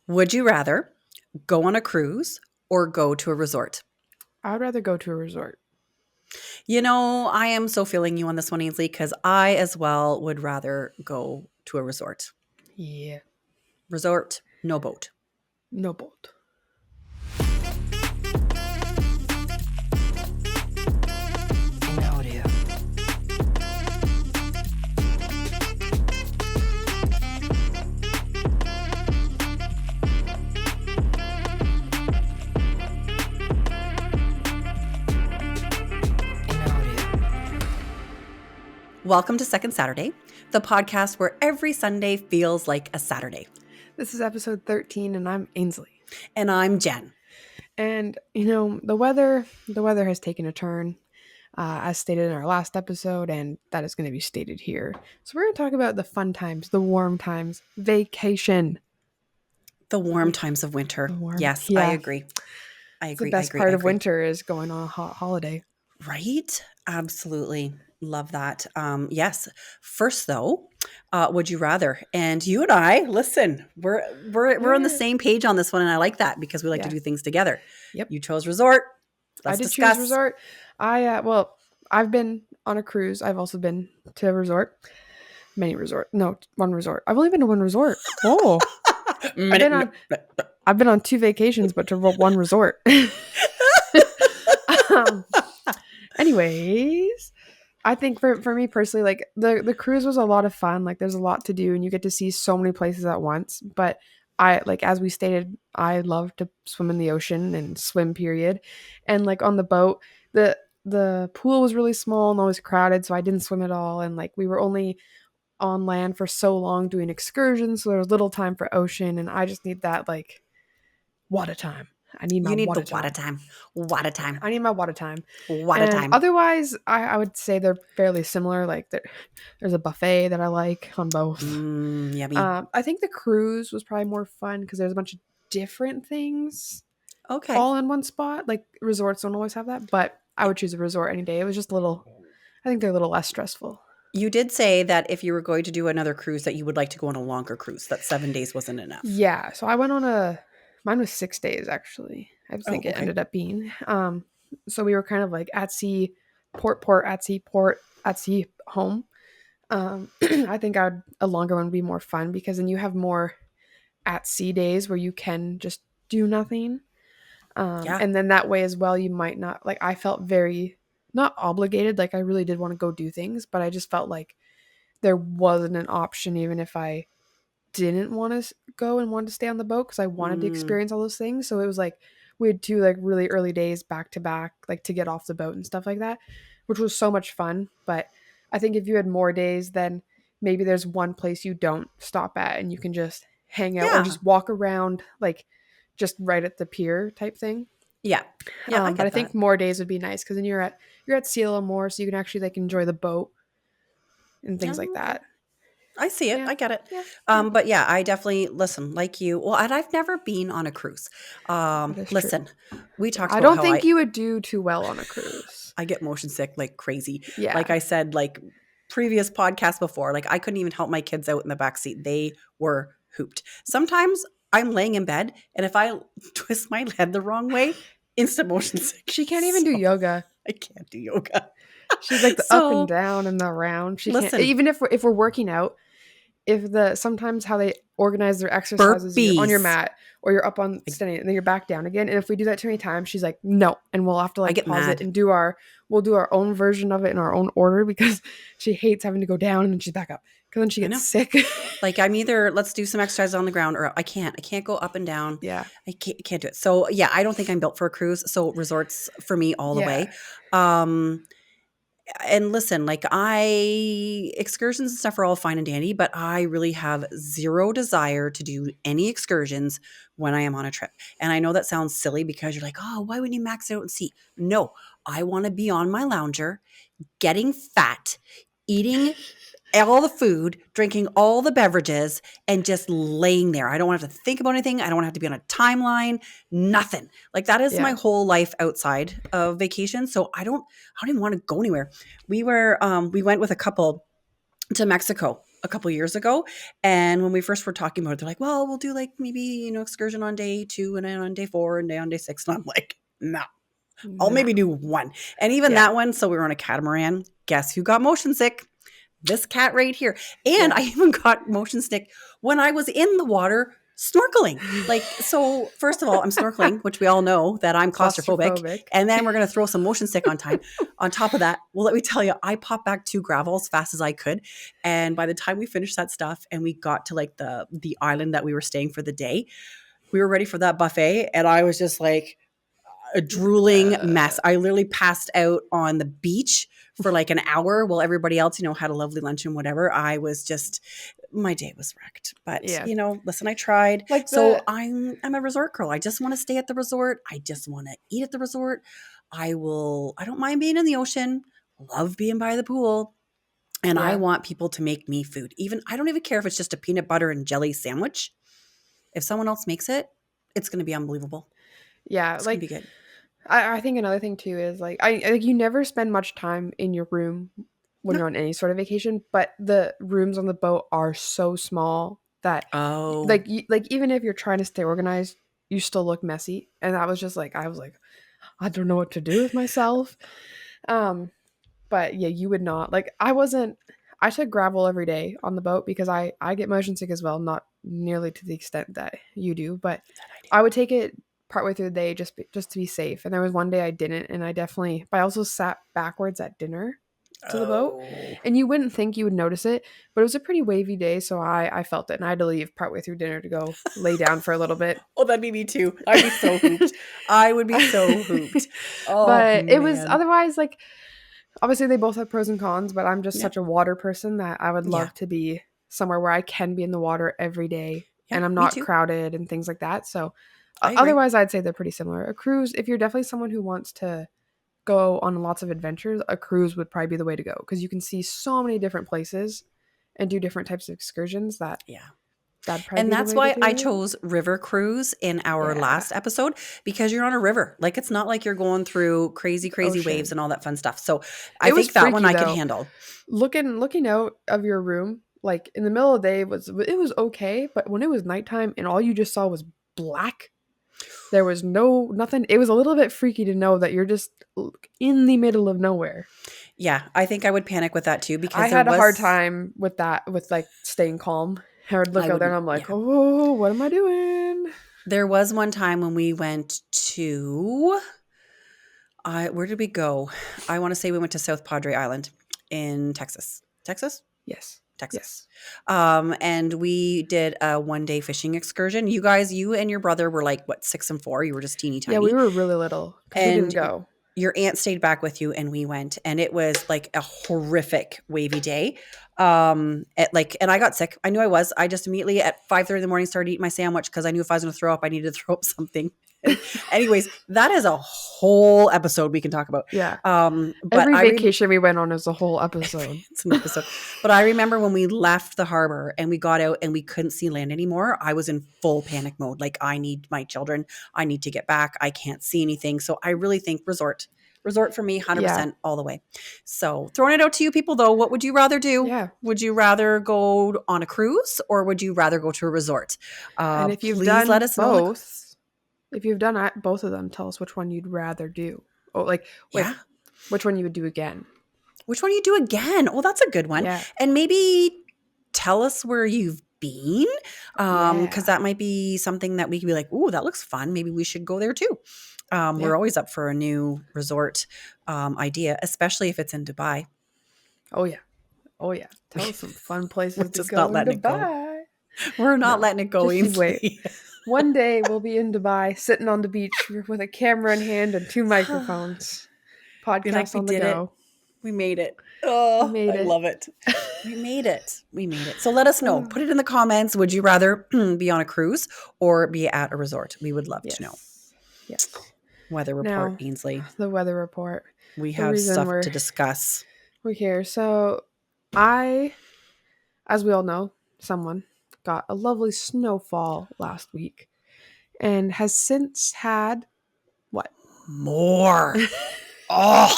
Would you rather go on a cruise or go to a resort? I would rather go to a resort. I am so feeling you on this one, Ainsley, because I as well would rather go to a resort. Yeah. Resort, no boat. No boat. No, dear. No, dear. Welcome to Second Saturday, the podcast where every Sunday feels like a Saturday. This is episode 13, and I'm Ainsley. And I'm Jen. And the weather has taken a turn, as stated in our last episode, and that is going to be stated here. So we're going to talk about the fun times, the warm times, vacation. The warm times of winter. Yes, I Yeah. agree. It's the best part of winter is going on a hot holiday. Right? Absolutely. Love that. Yes. First though, would you rather? And you and I, listen, we're on the same page on this one, and I like that because we like to do things together. Yep. You chose resort. Let's discuss. Choose resort. I've been on a cruise. I've also been to a resort. One resort. I've only been to one resort. Oh. I've been on 2 vacations, but to one resort. Anyways, I think for me personally, like the cruise was a lot of fun. Like there's a lot to do and you get to see so many places at once. But as we stated, I love to swim in the ocean and swim, period. And like on the boat, the pool was really small and always crowded, so I didn't swim at all. And like we were only on land for so long doing excursions, so there was little time for ocean, and I just need that like water time. I need my water time. Water time. I need my water time. Water time. Otherwise, I would say they're fairly similar. Like there's a buffet that I like on both. Yummy. I think the cruise was probably more fun because there's a bunch of different things. Okay. All in one spot. Like resorts don't always have that, but I would choose a resort any day. It was just I think they're a little less stressful. You did say that if you were going to do another cruise that you would like to go on a longer cruise, that 7 days wasn't enough. Yeah. So I went on mine was 6 days actually. I think it ended up being. So we were kind of like at sea, port, at sea, home. I think a longer one would be more fun because then you have more at sea days where you can just do nothing. And then that way as well, you might not, like, I felt very not obligated. Like I really did want to go do things, but I just felt like there wasn't an option, even if I didn't want to go and wanted to stay on the boat because I wanted to experience all those things. So it was like we had 2 like really early days back to back, like to get off the boat and stuff like that, which was so much fun. But I think if you had more days, then maybe there's one place you don't stop at and you can just hang out or just walk around, like just right at the pier type thing. Yeah. But I think more days would be nice because then you're at sea a little more, so you can actually like enjoy the boat and things like that. I see it. I get it. But yeah, I definitely listen like you. Well, and I've never been on a cruise. Listen, we talked about I don't think you would do too well on a cruise. I get motion sick like crazy. Yeah. Like I said, like previous podcasts before, like I couldn't even help my kids out in the back seat. They were hooped. Sometimes I'm laying in bed and if I twist my head the wrong way, instant motion sick. She can't even do yoga. I can't do yoga. She's like the up and down and the round. She can't, even if we're working out, sometimes how they organize their exercises, you're on your mat or you're up on standing and then you're back down again. And if we do that too many times, she's like, no. And we'll have to like pause it and we'll do our own version of it in our own order because she hates having to go down and then she's back up because then she gets sick. Like I'm either let's do some exercise on the ground or I can't go up and down. Yeah. I can't do it. So yeah, I don't think I'm built for a cruise. So resorts for me all the way. And listen, like excursions and stuff are all fine and dandy, but I really have zero desire to do any excursions when I am on a trip. And I know that sounds silly because you're like, oh, why wouldn't you max it out and see? No, I want to be on my lounger, getting fat, eating all the food, drinking all the beverages, and just laying there. I don't want to have to think about anything. I don't want to have to be on a timeline, nothing. Like that is my whole life outside of vacation. So I don't even want to go anywhere. We went with a couple to Mexico a couple years ago. And when we first were talking about it, they're like, well, we'll do like maybe, excursion on day 2 and then on day 4 and day on day 6. And I'm like, no, I'll No. maybe do one. And even Yeah. that one, so we were on a catamaran. Guess who got motion sick? This cat right here. And Yeah. I even got motion sick when I was in the water snorkeling. Like, so first of all, I'm snorkeling, which we all know that I'm claustrophobic. Claustrophobic. And then we're going to throw some motion sick on time. On top of that, well, let me tell you, I popped back 2 gravel as fast as I could. And by the time we finished that stuff and we got to like the island that we were staying for the day, we were ready for that buffet. And I was just like, a drooling mess. I literally passed out on the beach for like an hour while everybody else, had a lovely lunch and whatever. I was just, my day was wrecked. But Yeah. listen, I tried. Like So I'm a resort girl. I just want to stay at the resort. I just want to eat at the resort. I don't mind being in the ocean. Love being by the pool. And I Yeah. want people to make me food. I don't even care if it's just a peanut butter and jelly sandwich. If someone else makes it, it's going to be unbelievable. Yeah, It's going like to be good. I think another thing too is like I like you never spend much time in your room when No. you're on any sort of vacation, but the rooms on the boat are so small that Oh. like even if you're trying to stay organized, you still look messy. And that was just like I was like, I don't know what to do with myself. But yeah, you would not like I took gravel every day on the boat because I get motion sick as well, not nearly to the extent that you do, but I would take it partway through the day just to be safe. And there was one day I didn't, and but I also sat backwards at dinner to the boat, Oh. and you wouldn't think you would notice it, but it was a pretty wavy day, so I felt it, and I had to leave partway through dinner to go lay down for a little bit. Oh, that'd be me too. I'd be so hooped. I would be so hooped. Oh, But it was man. otherwise like obviously they both have pros and cons, but I'm just Yeah. such a water person that I would Yeah. love to be somewhere where I can be in the water every day Yeah, and I'm me not too. crowded and things like that. So I agree. otherwise I'd say they're pretty similar. A cruise, if you're definitely someone who wants to go on lots of adventures, a cruise would probably be the way to go because you can see so many different places and do different types of excursions that'd probably And be the that's way to why do I it. chose river cruise in our Yeah. last episode, because you're on a river. Like, it's not like you're going through crazy waves Ocean. and all that fun stuff. So I It was think that one freaky, I could though. handle. Looking out of your room, like in the middle of the day, it was okay, but when it was nighttime and all you just saw was black, there was nothing. It was a little bit freaky to know that you're just in the middle of nowhere. Yeah, I think I would panic with that too, because I had a hard time with that, with like staying calm. I would look out there and I'm like, oh, what am I doing? There was one time when we went to, where did we go? I want to say we went to South Padre Island in Texas. Texas? Yes. Texas. And we did a 1-day fishing excursion. You and your brother were like, what, 6 and 4? You were just teeny tiny. Yeah, we were really little because we didn't go. Your aunt stayed back with you and we went, and it was like a horrific wavy day. And I got sick. I knew I was. I just immediately at 5:30 in the morning started eating my sandwich because I knew if I was going to throw up, I needed to throw up something. Anyways, that is a whole episode we can talk about. Yeah. But every vacation we went on is a whole episode. It's an episode. But I remember when we left the harbor and we got out and we couldn't see land anymore, I was in full panic mode. Like, I need my children. I need to get back. I can't see anything. So I really think resort for me, 100% all the way. So throwing it out to you people though, what would you rather do? Yeah. Would you rather go on a cruise or would you rather go to a resort? And if you've please done let us know. If you've done both of them, tell us which one you'd rather do. Oh, which one you would do again. Which one you do again? Oh, that's a good one. Yeah. And maybe tell us where you've been, because that might be something that we could be like, ooh, that looks fun. Maybe we should go there too. We're always up for a new resort idea, especially if it's in Dubai. Oh, yeah. Oh, yeah. Tell us some fun places to go not in letting Dubai. We're not letting it go just easily. wait. One day we'll be in Dubai, sitting on the beach with a camera in hand and 2 microphones. Podcast on the go. We made it. Oh, I love it. We made it. So let us know. Put it in the comments. Would you rather be on a cruise or be at a resort? We would love to know. Yes. Weather report, Ainsley. The weather report. We have stuff to discuss. We're here. So as we all know, someone got a lovely snowfall last week and has since had what? More. Oh.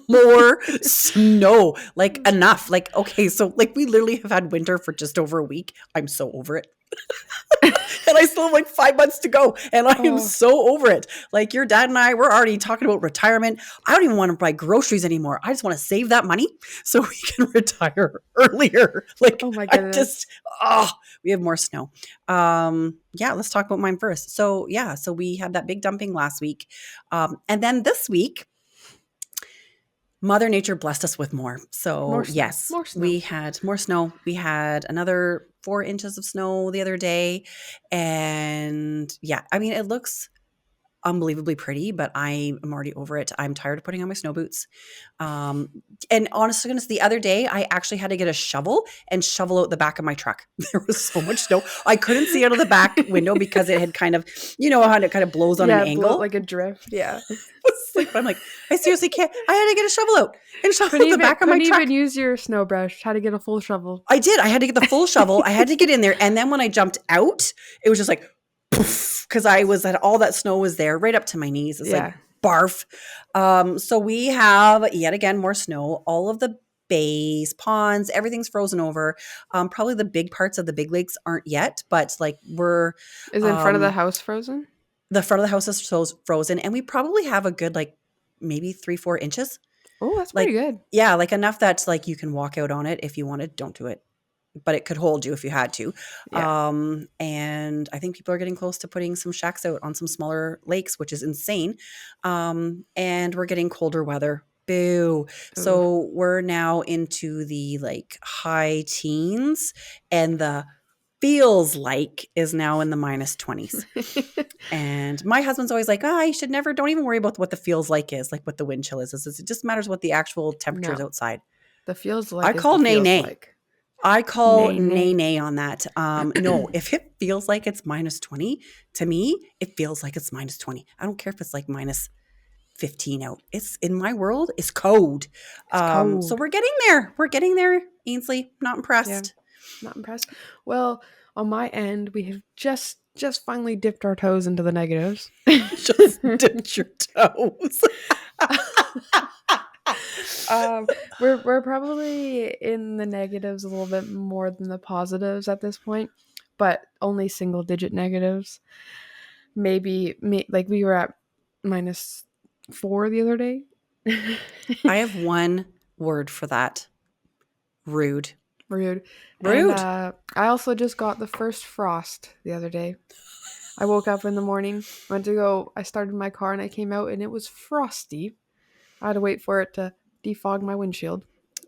more snow. Like enough. Like, okay, so like we literally have had winter for just over a week. I'm so over it. And I still have like 5 months to go. And I am Oh, so over it. Like your dad and I, we're already talking about retirement. I don't even want to buy groceries anymore. I just want to save that money so we can retire earlier. Like oh my I just, goodness. oh, we have more snow. Yeah, let's talk about mine first. So yeah, so we had that big dumping last week. And then this week, Mother Nature blessed us with more. More So, snow. yes, More snow. we had more snow. We had another 4 inches of snow the other day. And yeah, I mean, it looks unbelievably pretty, but I am already over it. I'm tired of putting on my snow boots. Um, and honestly, goodness, the other day, I actually had to get a shovel and shovel out the back of my truck. There was so much snow. I couldn't see out of the back window because it had kind of, how it kind of blows on an Yeah, blow angle. like a drift. Yeah. But I'm like, I seriously can't. I had to get a shovel out and shovel Couldn't out the even back of my couldn't truck. even use your snow brush. Had to get a full shovel. I did. I had to get the full shovel. I had to get in there. And then when I jumped out, it was just like, poof, because all that snow was there right up to my knees. It's like Yeah. barf. So we have yet again more snow. All of the bays, ponds, everything's frozen over. Probably the big parts of the big lakes aren't yet, but like Is it in front of the house frozen? the front of the house is frozen, and we probably have a good like maybe 3-4 inches. Oh, that's pretty Like, good. yeah, like enough that's like you can walk out on it if you wanted. Don't do it, but it could hold you if you had to. Yeah. And I think people are getting close to putting some shacks out on some smaller lakes, which is insane. And we're getting colder weather. Boo. Ooh. So we're now into the like high teens, and the feels like is now in the minus 20s. And my husband's always like, you should never, don't even worry about what the feels like is, like what the wind chill is. It just matters what the actual temperature is No. outside. The feels I like is call the nay feels nay. like. I call Nay nay nay. nay on that. No, if it feels like it's minus 20, to me, it feels like it's minus 20. I don't care if it's like minus 15 out. It's in my world, it's cold. It's So cold. we're getting there. We're getting there, Ainsley. Not Yeah. impressed. Not impressed. Well, on my end, we have just finally dipped our toes into the negatives. Just dipped your toes. We're probably in the negatives a little bit more than the positives at this point, but only single digit negatives. Maybe like we were at -4 the other day. I have one word for that. Rude. Rude. And Rude. I also just got the first frost the other day. I woke up in the morning, I started my car and I came out and it was frosty. I had to wait for it to defog my windshield.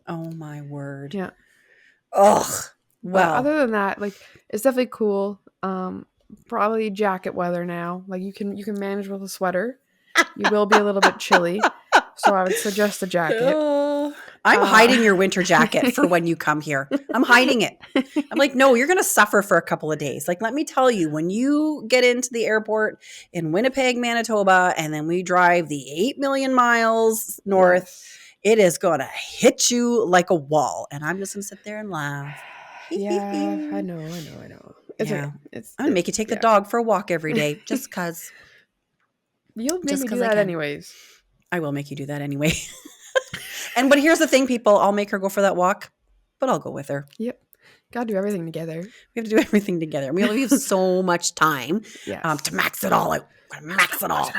Oh my word. Yeah. Ugh. But Well, other than that, like it's definitely cool. Probably jacket weather now. Like you can manage with a sweater. You will be a little bit chilly, so I would suggest a jacket. I'm hiding your winter jacket for when you come here. I'm hiding it. I'm like, no, you're going to suffer for a couple of days. Like, let me tell you, when you get into the airport in Winnipeg, Manitoba, and then we drive the 8 million miles north, Yes. it is going to hit you like a wall. And I'm just going to sit there and laugh. Yeah, I know. It's Yeah. okay. It's I'm going to make you take the yeah. dog for a walk every day just because. You'll make Just me do because I that can. anyways. I will make you do that anyway. But here's the thing, people. I'll make her go for that walk, but I'll go with her. Yep. Gotta do everything together. We have to do everything together. We only have so much time Yes. to max it all out. Max it all.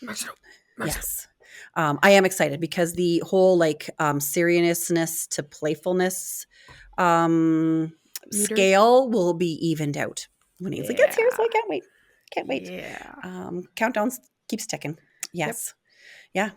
Max it out. Yes. I am excited because the whole like seriousness to playfulness Meter? scale will be evened out when Ainsley gets here. So I can't wait. Can't wait. Yeah. Countdown keeps ticking. Yes. Yep.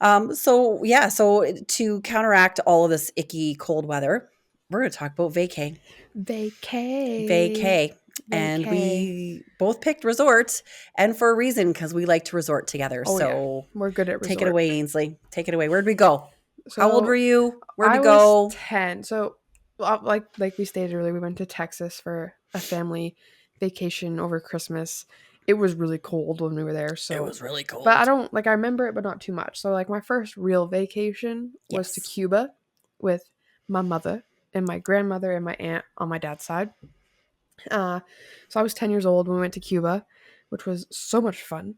Yeah. So to counteract all of this icky cold weather, we're going to talk about vacay. Vacay. And we both picked resorts, and for a reason, because we like to resort together. Oh, so we're good at resort. take it away, Ainsley. Take it away. Where'd we go? So How old were you? Where'd I we go? was 10. So like we stated earlier, we went to Texas for a family vacation over Christmas. It was really cold when we were there. So It was really cold. But I remember it, but not too much. So like my first real vacation was to Yes. Cuba with my mother and my grandmother and my aunt on my dad's side. So I was 10 years old when we went to Cuba, which was so much fun.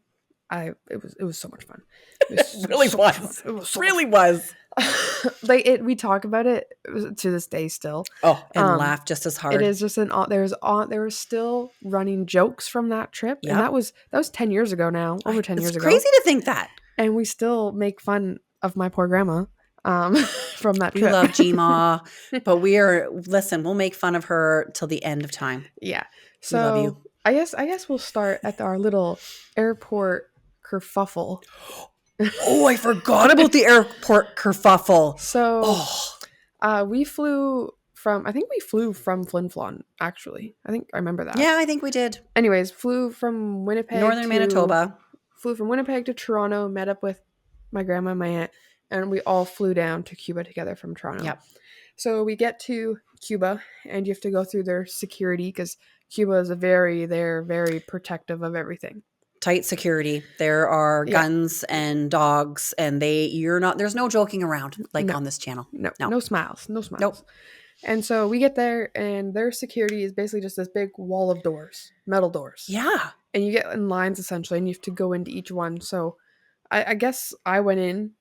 It was so much fun. It was Really so much was. fun. It was so Really much was. fun. Like we talk about it to this day still. Oh, and Um, laugh just as it hard. is just there were still running jokes from that trip, and Yep. that was 10 years ago now, over 10 It's years ago, crazy to think that. and we still make fun of my poor grandma from that We trip. love Gma, but listen, we'll make fun of her till the end of time. Yeah. We love you. So I guess we'll start at our little airport kerfuffle. Oh, I forgot about the airport kerfuffle. So Oh, we flew from Flin Flon, actually. I think I remember that. yeah, I think we did. Anyways, flew from Northern Manitoba. Winnipeg to Toronto, met up with my grandma and my aunt, and we all flew down to Cuba together from Toronto. Yep. So we get to Cuba, and you have to go through their security because Cuba is they're very protective of everything. Tight security. There are Yeah. guns and dogs, and there's no joking around on this channel. No smiles. No smiles. Nope. And so we get there, and their security is basically just this big wall of doors, metal doors. Yeah. And you get in lines essentially, and you have to go into each one. So I guess I went in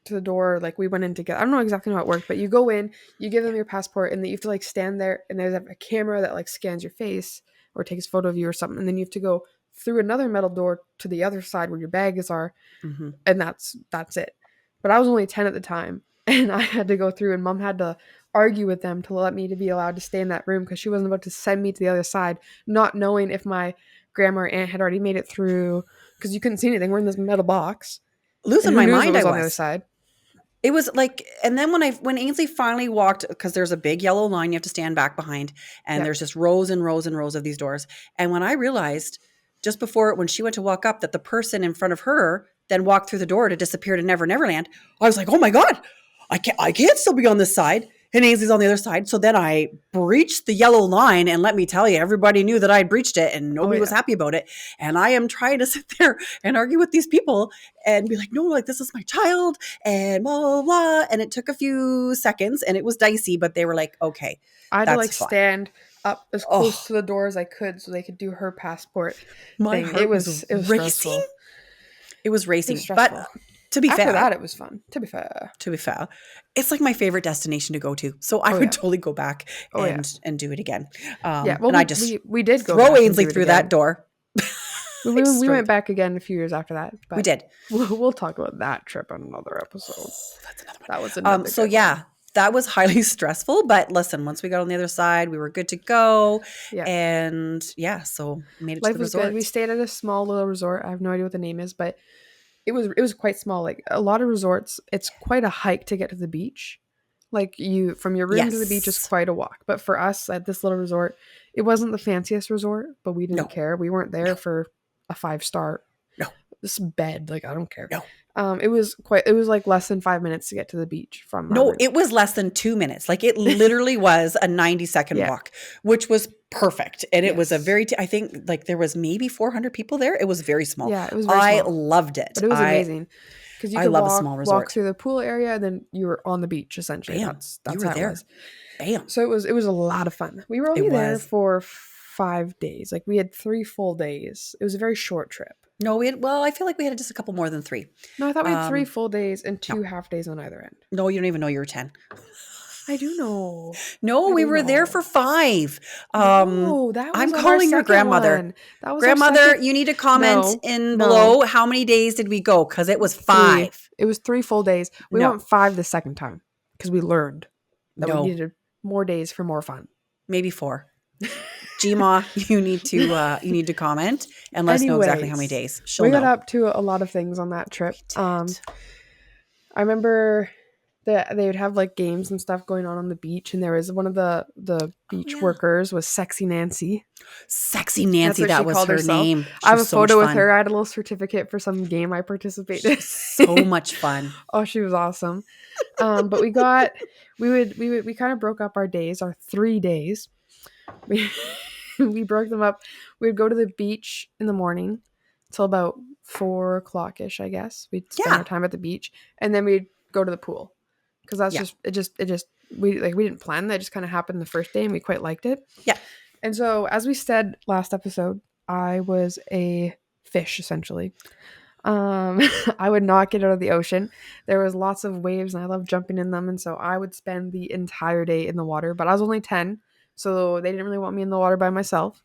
to the door, like we went in together. I don't know exactly how it worked, but you go in, you give them your passport, and then you have to like stand there, and there's a camera that like scans your face or takes a photo of you or something, and then you have to go through another metal door to the other side where your bags are, and that's it. But I was only 10 at the time, and I had to go through, and Mom had to argue with them to let me to be allowed to stay in that room because she wasn't about to send me to the other side, not knowing if my grandma or aunt had already made it through because you couldn't see anything. We're in this metal box. Losing my mind, I on the other was. side. It was like, and then when Ainsley finally walked, because there's a big yellow line you have to stand back behind, and there's just rows and rows and rows of these doors. And when I realized just before, when she went to walk up, that the person in front of her then walked through the door to disappear to Never Neverland, I was like, oh my God, I can't still be on this side. And Ainsley's on the other side. So then I breached the yellow line, and let me tell you, everybody knew that I had breached it, and nobody was happy about it. And I am trying to sit there and argue with these people and be like, no, like, this is my child, and blah, blah, blah. And it took a few seconds, and it was dicey, but they were like, okay. I had to like stand up as close to the door as I could so they could do her passport my thing. Heart It was racing. stressful. It was racing. It was stressful. But to be fair. After that, it was fun. To be fair. It's like my favorite destination to go to. So I would totally go back and do it again. Well, and I just we did go throw back Ainsley through that door. We went back again a few years after that. But we did. We'll talk about that trip on another episode. That's another one. That was another so yeah, one. That was highly stressful. But listen, once we got on the other side, we were good to go. Yeah. And so made it to the resort. Good. We stayed at a small little resort. I have no idea what the name is, but it was quite small. Like a lot of resorts, it's quite a hike to get to the beach. Like from your room to the beach is quite a walk. But for us at this little resort, it wasn't the fanciest resort, but we didn't care. We weren't there for a 5-star. No. This bed, like I don't care. No. It was like less than 5 minutes to get to the beach from No, it was less than 2 minutes. Like it literally was a 90-second walk, which was perfect. And it was a very I think like there was maybe 400 people there. It was very small. Yeah, it was very small. I loved it. But it was amazing. Because you could love a small resort. Walk through the pool area, and then you were on the beach essentially. Bam. That's you were how there. It was. Bam. So it was a lot of fun. We were only there for 5 days. Like we had 3 full days. It was a very short trip. No, I feel like we had just a couple more than 3. No, I thought we had 3 full days and 2 half days on either end. No, you don't even know you were 10. I do know. No, we were there for 5. No, that was I'm calling your grandmother. That was grandmother, you need to comment below how many days did we go? Because it was 5. 3. It was 3 full days. We went 5 the second time because we learned that we needed more days for more fun. Maybe 4. Gma, you need to comment and let us know exactly how many days. We got up to a lot of things on that trip. I remember that they would have like games and stuff going on the beach, and there was one of the beach workers was Sexy Nancy. Sexy Nancy, that was her name. I have a photo with her. I had a little certificate for some game I participated. So much fun. Oh, she was awesome. But we kind of broke up our days, our 3 days. We broke them up. We'd go to the beach in the morning till about 4 o'clock-ish, I guess. We'd spend our time at the beach, and then we'd go to the pool because that's we didn't plan that. It just kind of happened the first day, and we quite liked it. Yeah. And so, as we said last episode, I was a fish essentially. I would not get out of the ocean. There was lots of waves and I love jumping in them, and so I would spend the entire day in the water, but I was only 10, so they didn't really want me in the water by myself.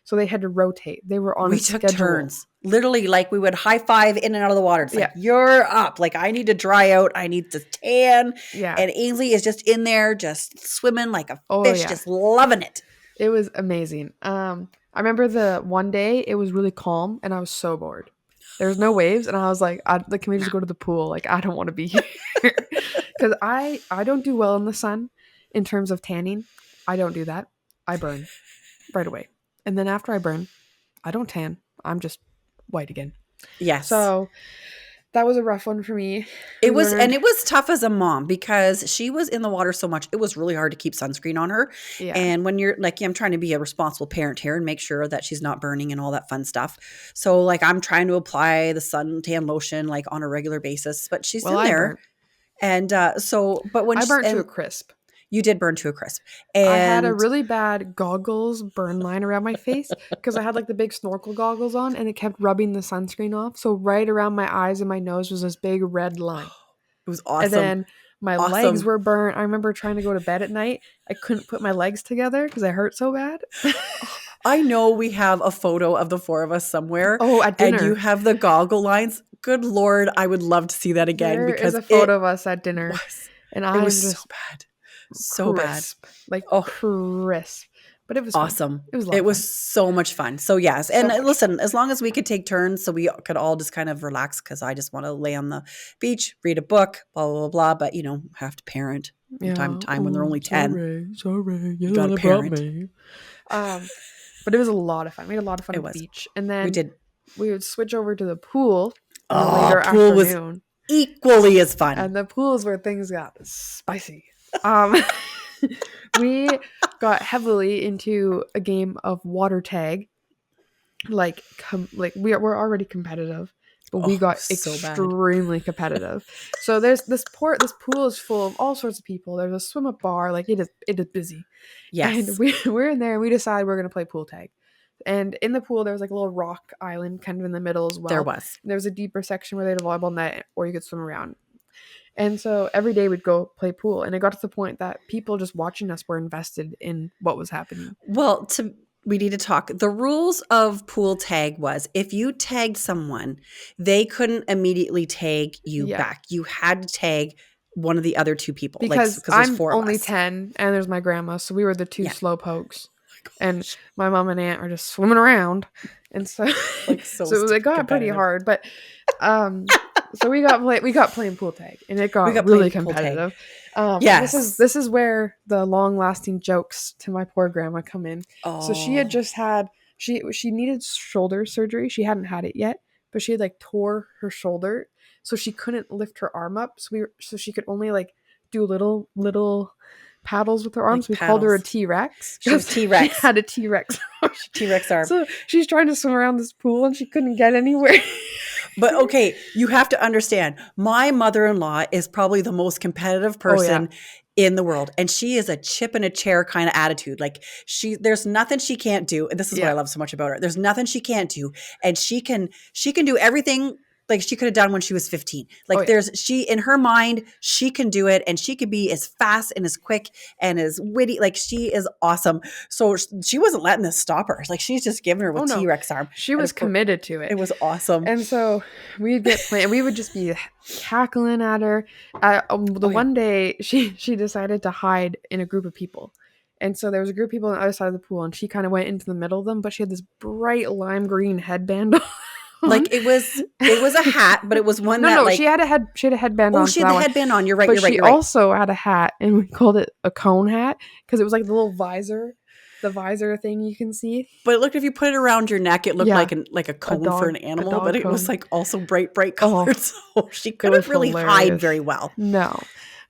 So they had to rotate. They were on a We took schedule. turns. Literally, like we would high five in and out of the water. It's like, Yeah. you're up. Like, I need to dry out. I need to tan. Yeah. And Ainsley is just in there, just swimming like a Oh, fish, yeah. just loving it. It was amazing. I remember the one day it was really calm and I was so bored. There was no waves and I was like, can we just go to the pool? Like, I don't want to be here. Because I don't do well in the sun in terms of tanning. I don't do that. I burn right away. And then after I burn, I don't tan. I'm just white again. Yes. So that was a rough one for me. It was, and it was tough as a mom because she was in the water so much. It was really hard to keep sunscreen on her. Yeah. And when you're like, I'm trying to be a responsible parent here and make sure that she's not burning and all that fun stuff. So like, I'm trying to apply the suntan lotion like on a regular basis, but she's in there. Burnt. And but when I burnt to a crisp. You did burn to a crisp. And I had a really bad goggles burn line around my face because I had like the big snorkel goggles on and it kept rubbing the sunscreen off. So right around my eyes and my nose was this big red line. It was awesome. And then my legs were burnt. I remember trying to go to bed at night. I couldn't put my legs together because I hurt so bad. I know we have a photo of the four of us somewhere. Oh, at dinner. And you have the goggle lines. Good Lord, I would love to see that again. There because is a photo of us at dinner. And it was so bad. So crisp, bad. Like crisp. But it was awesome. Fun. It was so much fun. So yes. And listen, as long as we could take turns so we could all just kind of relax because I just want to lay on the beach, read a book, blah, blah, blah, blah. But, have to parent from time to time when they're only 10. Sorry. You got to parent. Me. But it was a lot of fun. We had a lot of fun at the beach. And then we would switch over to the pool later pool afternoon. Was equally as fun. And the pool is where things got spicy. We got heavily into a game of water tag. We're already competitive, but we got extremely competitive. So there's this pool is full of all sorts of people. There's a swim up bar, like it is busy. Yes. And we're in there and we decide we're gonna play pool tag. And in the pool there was like a little rock island kind of in the middle as well. There was. There was a deeper section where they had a volleyball net or you could swim around. And so every day we'd go play pool. And it got to the point that people just watching us were invested in what was happening. Well, we need to talk. The rules of pool tag was if you tagged someone, they couldn't immediately tag you back. You had to tag one of the other two people. Because I'm only 10 and there's my grandma. So we were the two slow pokes. And my mom and aunt are just swimming around. And so, so it got pretty hard. But so we got playing pool tag, and it got really competitive. Yes, this is where the long lasting jokes to my poor grandma come in. So she had just had she needed shoulder surgery. She hadn't had it yet, but she had tore her shoulder, so she couldn't lift her arm up. So she could only do little paddles with her arms. We called her a T-Rex. She was T-Rex. She had a T-Rex. T-Rex arm. So she's trying to swim around this pool and she couldn't get anywhere. But okay, you have to understand, my mother-in-law is probably the most competitive person in the world. And she is a chip in a chair kind of attitude. There's nothing she can't do. And this is what I love so much about her. There's nothing she can't do. And she can do everything she could have done when she was 15. In her mind, she can do it and she can be as fast and as quick and as witty. She is awesome. So she wasn't letting this stop her. She's just giving her with T-Rex arm. She was committed to it. It was awesome. And so we'd get playing. We would just be cackling at her. One day she decided to hide in a group of people. And so there was a group of people on the other side of the pool and she kind of went into the middle of them, but she had this bright lime green headband on. It was a hat, but it was one she had a headband on. Oh, she had the headband on. You're right. But she also had a hat, and we called it a cone hat because it was like the little visor, the visor thing you can see. But it looked, if you put it around your neck, it looked like a cone for an animal, but it was also bright colored, so she couldn't really hide very well. No,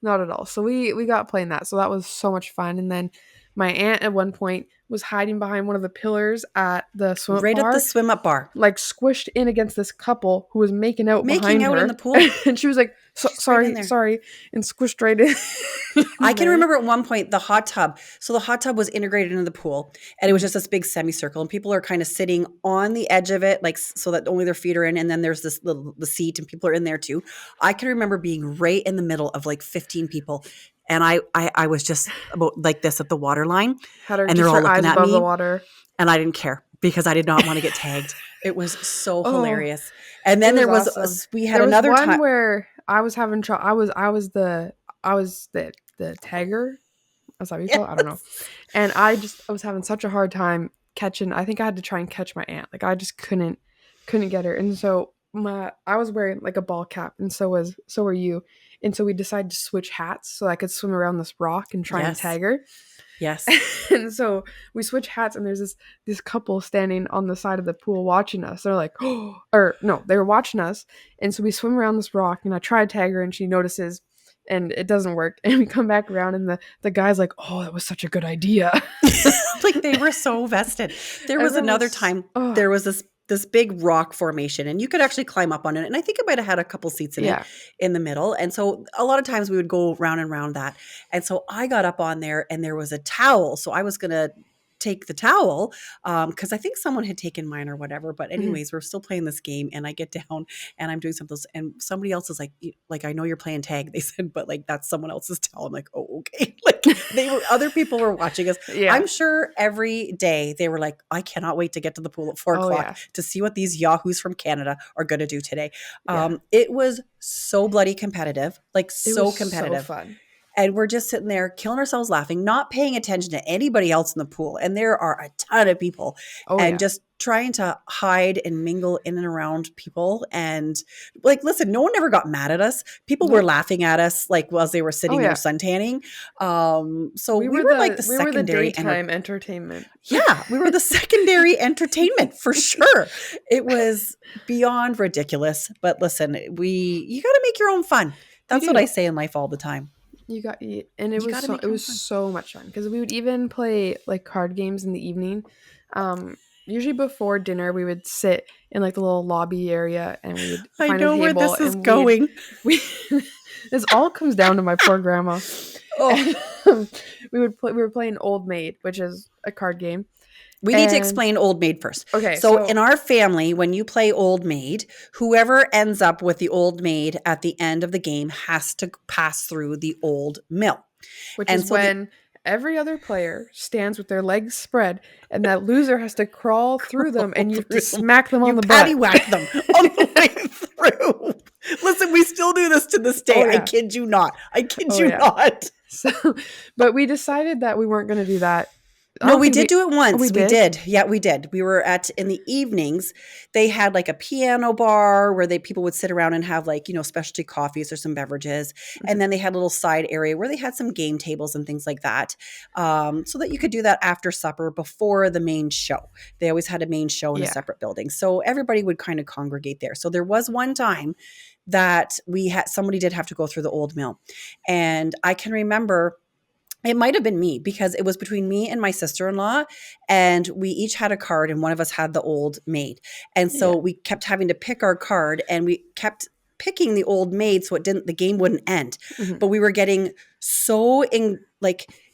not at all. So we got playing that, so that was so much fun. And then My aunt at one point was hiding behind one of the pillars at the swim up Right at the bar, swim up bar. like squished in against this couple who was making out Making behind out in the her. pool. And she was like, She's right in sorry, there. sorry, and squished right in. I can there. remember at one point the hot tub. So the hot tub was integrated into the pool, and it was just this big semicircle, and people are kind of sitting on the edge of it, like so that only their feet are in. And then there's this the seat, and people are in there too. I can remember being right in the middle of like 15 people, and I was just about like this at the water line, Had her and they're just all her eyes looking at above the me, water. and I didn't care because I did not want to get tagged. It was so Oh, hilarious. And it then there was was awesome. we had There was another one time. where I was having trouble. I was the tagger. Is that what you call it? I don't know. Yes. And I was having such a hard time catching. I think I had to try and catch my aunt. Like I just couldn't get her. And so I was wearing like a ball cap, and so were you. And so we decided to switch hats so I could swim around this rock and try and Yes. tag her. Yes. And so we switch hats, and there's this couple standing on the side of the pool watching us. They're like, oh, or no, they were watching us. And so we swim around this rock, and I try to tag her, and she notices, and it doesn't work. And we come back around, and the guy's like, oh, that was such a good idea. Like they were so vested. There was another time, there was this big rock formation, and you could actually climb up on it. And I think it might have had a couple seats in it in the middle. And so a lot of times we would go round and round that. And so I got up on there, and there was a towel. So I was going to take the towel because I think someone had taken mine or whatever. But anyways, we're still playing this game, and I get down and I'm doing something, and somebody else is like, I know you're playing tag. They said, but like that's someone else's towel. I'm like, oh, okay. Like other people were watching us. Yeah. I'm sure every day they were like, I cannot wait to get to the pool at 4 o'clock to see what these yahoos from Canada are going to do today. It was so bloody competitive, like so competitive. So fun. And we're just sitting there killing ourselves laughing, not paying attention to anybody else in the pool. And there are a ton of people just trying to hide and mingle in and around people. And like, listen, no one ever got mad at us. People were laughing at us like while they were sitting there suntanning. So we were like the secondary daytime entertainment. Yeah, we were the secondary entertainment for sure. It was beyond ridiculous. But listen, you got to make your own fun. That's what I say in life all the time. And it was so much fun because we would even play like card games in the evening. Usually before dinner, we would sit in like the little lobby area, and we would find a table. I know where this is going. This all comes down to my poor grandma. We were playing Old Maid, which is a card game. We need to explain Old Maid first. Okay. So in our family, when you play Old Maid, whoever ends up with the Old Maid at the end of the game has to pass through the Old Mill. Which is when every other player stands with their legs spread, and that loser has to crawl through them, and you have to smack them on the butt. You paddywhack them on the way through. Listen, we still do this to this day. I kid you not. Not. So, but we decided that we weren't going to do that. No, we did do it once. We did. Yeah, we did. We were in the evenings, they had like a piano bar where people would sit around and have like, specialty coffees or some beverages. Mm-hmm. And then they had a little side area where they had some game tables and things like that. So that you could do that after supper before the main show. They always had a main show in a separate building. So everybody would kind of congregate there. So there was one time that somebody did have to go through the Old Mill. And I can remember it might have been me because it was between me and my sister-in-law, and we each had a card, and one of us had the Old Maid. And so we kept having to pick our card, and we kept picking the Old Maid so the game wouldn't end. Mm-hmm. But we were getting so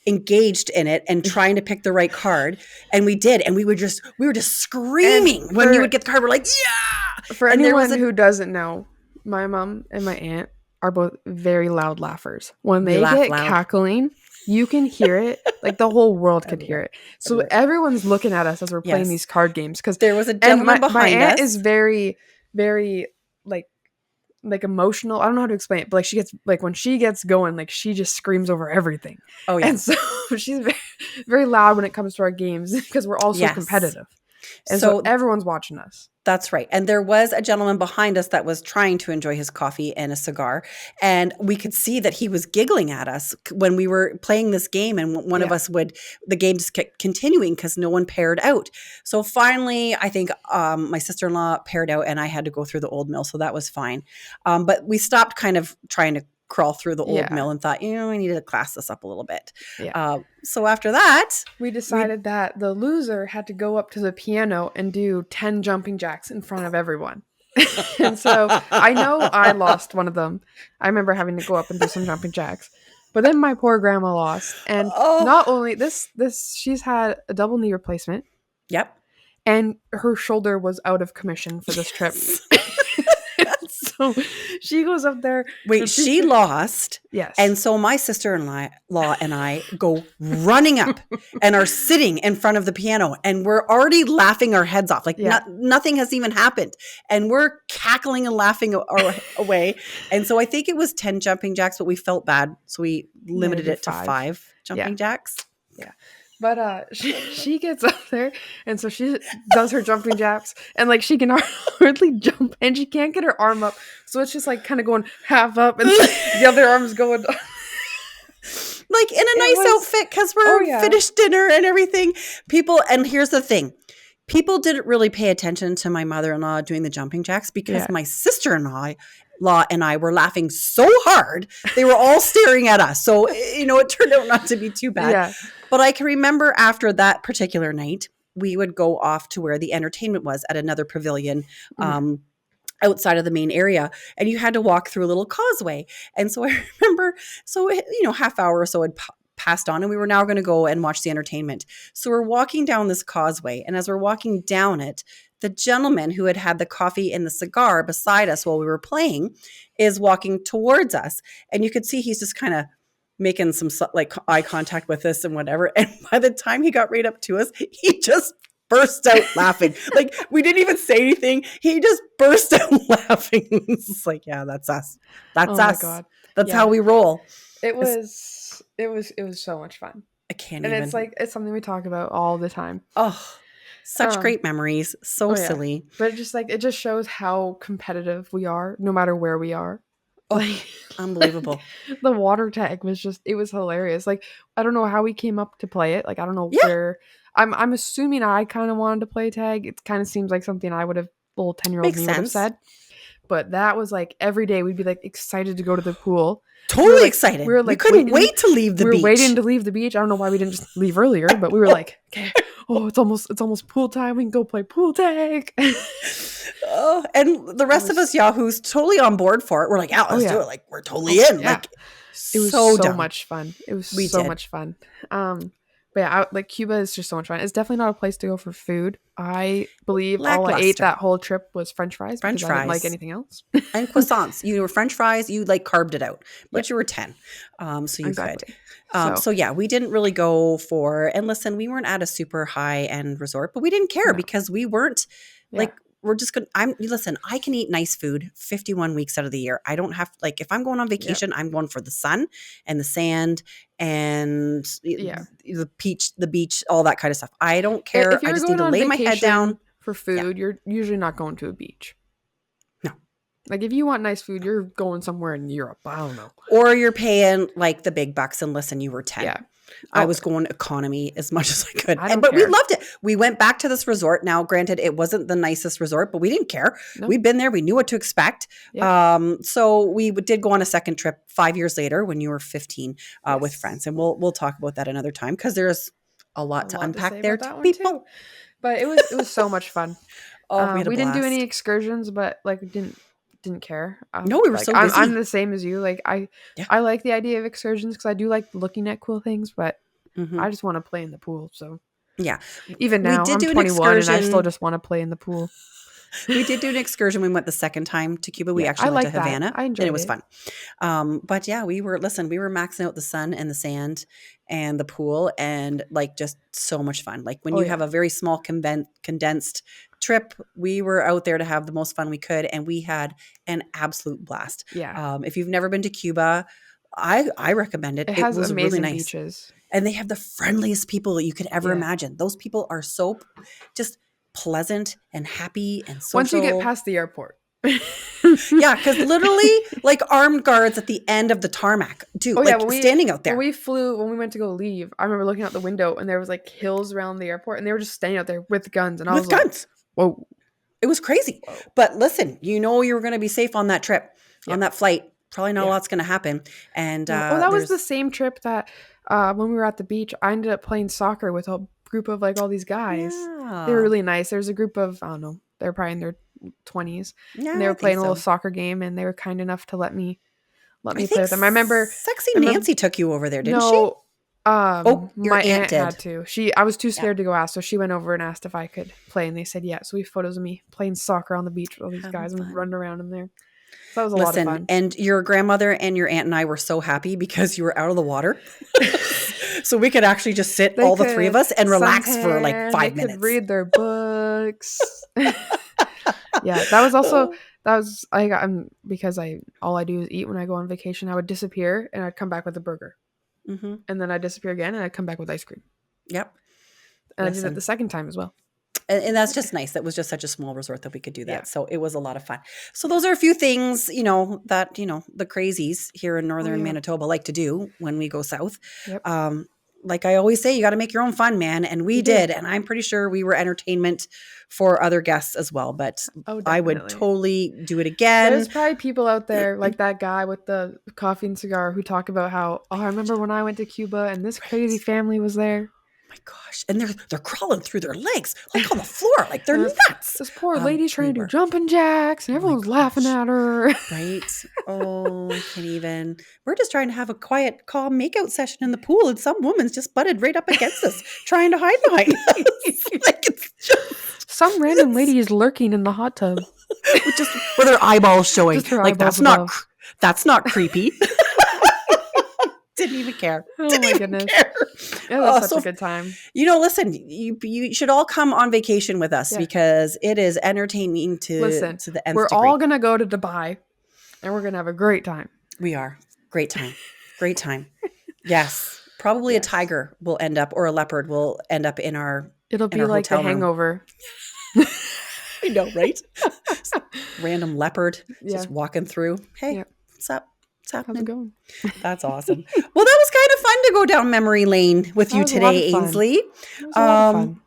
engaged in it and trying to pick the right card. And we did. And we were just screaming when you would get the card. We're like, yeah. For anyone who doesn't know, my mom and my aunt are both very loud laughers. When they get cackling, you can hear it. Like the whole world could hear it. So everyone's looking at us as we're playing these card games. Because there was a gentleman behind us. My aunt is very, very like emotional. I don't know how to explain it, but like she gets when she gets going, like she just screams over everything. Oh yeah. And so she's very, very loud when it comes to our games because we're all so competitive. And so everyone's watching us. That's right. And there was a gentleman behind us that was trying to enjoy his coffee and a cigar. And we could see that he was giggling at us when we were playing this game. And one of us the game just kept continuing because no one paired out. So finally, I think my sister-in-law paired out, and I had to go through the Old Mill. So that was fine. But we stopped kind of trying to crawl through the old Yeah. mill and thought, I needed to class this up a little bit. Yeah. So after that, We decided that the loser had to go up to the piano and do 10 jumping jacks in front of everyone. And so I know I lost one of them. I remember having to go up and do some jumping jacks. But then my poor grandma lost. And Oh, not only this, she's had a double knee replacement yep. and her shoulder was out of commission for this trip. So she goes up there. Wait, she lost. Yes. And so my sister-in-law and I go running up and are sitting in front of the piano, and we're already laughing our heads off. Like nothing has even happened. And we're cackling and laughing away. And so I think it was 10 jumping jacks, but we felt bad. So we limited it to 5 jumping jacks. Yeah. But she gets up there, and so she does her jumping jacks, and like she can hardly jump, and she can't get her arm up, so it's just like kind of going half up, and the other arm's going like in a nice outfit because we're finished dinner and everything. And here's the thing. People didn't really pay attention to my mother-in-law doing the jumping jacks because my sister-in-law and I were laughing so hard. They were all staring at us. So, it turned out not to be too bad. Yeah. But I can remember after that particular night, we would go off to where the entertainment was at another pavilion outside of the main area. And you had to walk through a little causeway. And so I remember, half hour or so had passed on, and we were now going to go and watch the entertainment. So we're walking down this causeway, and as we're walking down it, the gentleman who had the coffee and the cigar beside us while we were playing is walking towards us, and you could see he's just kind of making some like eye contact with us and whatever. And by the time he got right up to us, he just burst out laughing. Like we didn't even say anything. He just burst out laughing. It's like, yeah, that's us. That's us. God. That's how we roll. It was so much fun. I can't and even. It's something we talk about all the time. Oh, such great memories. So silly. But it just shows how competitive we are, no matter where we are. Oh, unbelievable. The water tag was it was hilarious. Like, I don't know how we came up to play it. Like, I don't know where. I'm assuming I kind of wanted to play tag. It kind of seems like something I would have, little 10-year-old me would have said. But that was like every day we'd be like excited to go to the pool. Totally excited. We were like, we couldn't wait to leave the beach. We were waiting to leave the beach. I don't know why we didn't just leave earlier, but we were like, okay, it's almost pool time. We can go play pool tag. And the rest of us yahoos totally on board for it. We're like, let's do it. Like, we're totally in. Yeah. Like, it was so much fun. It was so much fun. But yeah, Cuba is just so much fun. It's definitely not a place to go for food. I believe all I ate that whole trip was French fries. I didn't like anything else. And croissants. You were French fries. You carved it out, but you were 10, so you could. So yeah, we didn't really go for. And listen, we weren't at a super high end resort, but we didn't care because we weren't we're just going to, listen, I can eat nice food 51 weeks out of the year. I don't have, if I'm going on vacation, I'm going for the sun and the sand and the beach, all that kind of stuff. I don't care. I just need to lay my head down. For food, you're usually not going to a beach. No. Like, if you want nice food, you're going somewhere in Europe. I don't know. Or you're paying the big bucks, and listen, you were 10. Yeah. I was going economy as much as I could. But we loved it. We went back to this resort. Now, granted, it wasn't the nicest resort, but we didn't care. No. We'd been there. We knew what to expect. Yeah. So we did go on a second trip 5 years later when you were 15 with friends. And we'll talk about that another time because there's a lot to unpack there to people. Too. But it was so much fun. We didn't do any excursions, but we didn't care. No, we were so busy. I'm the same as you. I like the idea of excursions because I do like looking at cool things, but I just want to play in the pool. So yeah, even now I'm 21 and I still just want to play in the pool. We did do an excursion. We went the second time to Cuba. We actually went to Havana. I enjoyed it. And it was fun. But yeah, we were maxing out the sun and the sand and the pool and just so much fun. Like when you have a very small condensed trip, we were out there to have the most fun we could. And we had an absolute blast. Yeah. If you've never been to Cuba, I recommend it. It has was amazing really nice. beaches. And they have the friendliest people that you could ever imagine. Those people are so just pleasant and happy and social. Once you get past the airport. Yeah, because literally armed guards at the end of the tarmac. Dude, standing out there. When we went to go leave, I remember looking out the window and there was hills around the airport and they were just standing out there with guns. And I was guns. Whoa. It was crazy. Whoa. But listen, you were going to be safe on that trip, on that flight. probably not a Yeah. lot's going to happen. And Oh, that was the there's same trip that when we were at the beach, I ended up playing soccer with a group of like all these guys. They were yeah, really nice. There's a group of, I don't know, they're probably in their 20s, and they yeah, I were think playing a little so. soccer game, and they were kind enough to let I me play think with them. I remember, Sexy Nancy took you over there, didn't she? no, Oh, your my aunt aunt had did. to. I was too Yeah, scared to go ask, so she went over and asked if I could play, and they said yeah. So we have photos of me playing soccer on the beach with all these having guys and fun. running around in there. So that was a lot of Listen, fun. and your grandmother and your aunt and I were so happy because you were out of the water. So we could actually just sit, They all the three of could us, and relax for like suntan, they 5 could minutes. read their books. Yeah, that was also that was I got because I all I do is eat when I go on vacation. I would disappear and I'd come back with a burger, Mm-hmm. and then I'd disappear again and I'd come back with ice cream. Yep. And I did it the Listen. second time as well. And that's just nice. That was just such a small resort that we could do Yeah. that. So it was a lot of fun. So those are a few things, that, the crazies here in northern yeah. Manitoba like to do when we go south. Yep. Like I always say, you got to make your own fun, man. And we You do. did. And I'm pretty sure we were entertainment for other guests as well. But Oh, I would definitely. totally do it again. There's probably people out there like that guy with the coffee and cigar who talk about how, oh, I remember when I went to Cuba and this crazy family was there. My gosh. And they're crawling through their legs, like on the floor, like they're And nuts. this poor lady's trying we to do were. jumping jacks and Oh my everyone's laughing gosh. at her. Right? Oh, I can't even. We're just trying to have a quiet, calm makeout session in the pool, and some woman's just butted right up against us, trying to hide behind us. Like it's just Some random lady is lurking in the hot tub. with her eyeballs showing. Just her Like eyeballs that's not creepy. Didn't even care. Oh Didn't my even goodness. care. Yeah, that's So such a good time. listen, you should all come on vacation with us Yeah. because it is entertaining Listen, to the nth we're degree. all going to go to Dubai and we're going to have a great time. We are. Great time. Great time. Yes. Probably Yes. a tiger will end up, or a leopard will end up in our It'll in be our like The hotel room. Hangover. I know, right? Random leopard Yeah. just walking through. Hey, Yep. what's up? What's How's it happening? going? That's awesome. Well, that was kind of fun to go down memory lane with That you was a lot today, of fun. Ainsley. It was a lot of fun.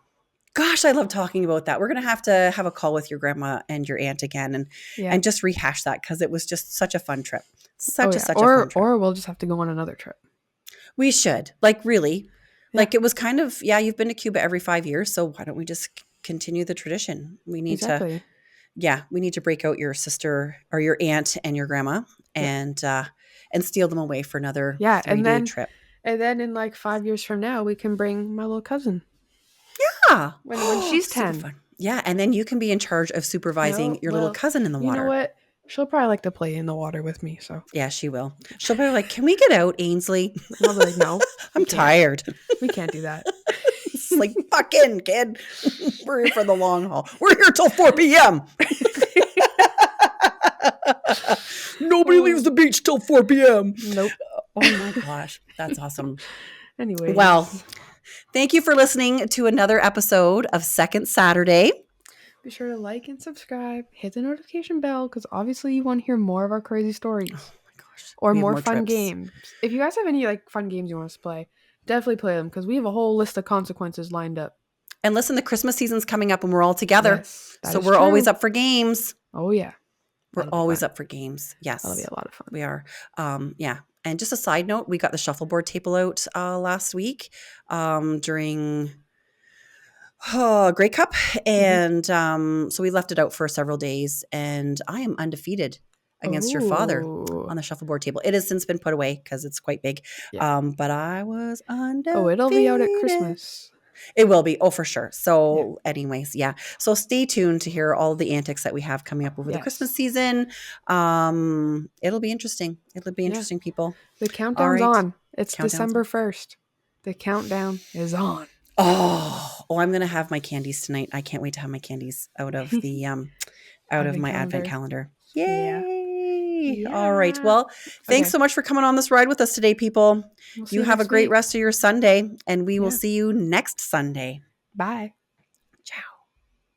Gosh, I love talking about that. We're going to have a call with your grandma and your aunt again Yeah. and just rehash that because it was just such a fun trip. Oh, yeah. Such a fun trip. Or we'll just have to go on another trip. We should. Like, really. Yeah. Like, it was kind of, you've been to Cuba every 5 years, so why don't we just continue the tradition? We need Exactly. we need to break out your sister or your aunt and your grandma and steal them away for another Yeah, 3-day trip. And then in like 5 years from now, we can bring my little cousin. Yeah. When she's Super 10. fun. Yeah, and then you can be in charge of supervising No, your little well, cousin in the You water. know what? She'll probably like to play in the water with me. So Yeah, she will. She'll be like, "Can we get out, Ainsley? I'll be like, no, I'm we can't. tired." We can't do that. It's like, fuck in, kid. We're here for the long haul. We're here till 4 p.m. Nobody leaves the beach till 4 p.m. Nope. Oh my gosh. That's awesome. Anyway. Well, thank you for listening to another episode of Second Saturday. Be sure to like and subscribe. Hit the notification bell because obviously you want to hear more of our crazy stories. Oh my gosh. Or We have more fun trips. games. If you guys have any like fun games you want us to play, definitely play them because we have a whole list of consequences lined up. And listen, the Christmas season's coming up and we're all together. Yes, that So is we're always true. up for games. Oh yeah. We're That'll be always fun. up for games. Yes. That'll be a lot of fun. We are. Yeah. And just a side note, we got the shuffleboard table out last week during Grey Cup. And so we left it out for several days. And I am undefeated against your father Ooh. on the shuffleboard table. It has since been put away because it's quite big. Yeah. But I was undefeated. Oh, it'll be out at Christmas. It will be. Oh, for sure. So anyways, yeah. So stay tuned to hear all the antics that we have coming up over the Yes. Christmas season. It'll be interesting. It'll be interesting, people. The countdown's right. on. It's Countdown's December 1st. The countdown is on. Oh, I'm going to have my candies tonight. I can't wait to have my candies out of the out of my advent calendar. Yeah. Yay. All right. Yeah. Well, thanks Okay. so much for coming on this ride with us today, people. We'll see You have a next great week. rest of your Sunday, and we will Yeah. see you next Sunday. Bye.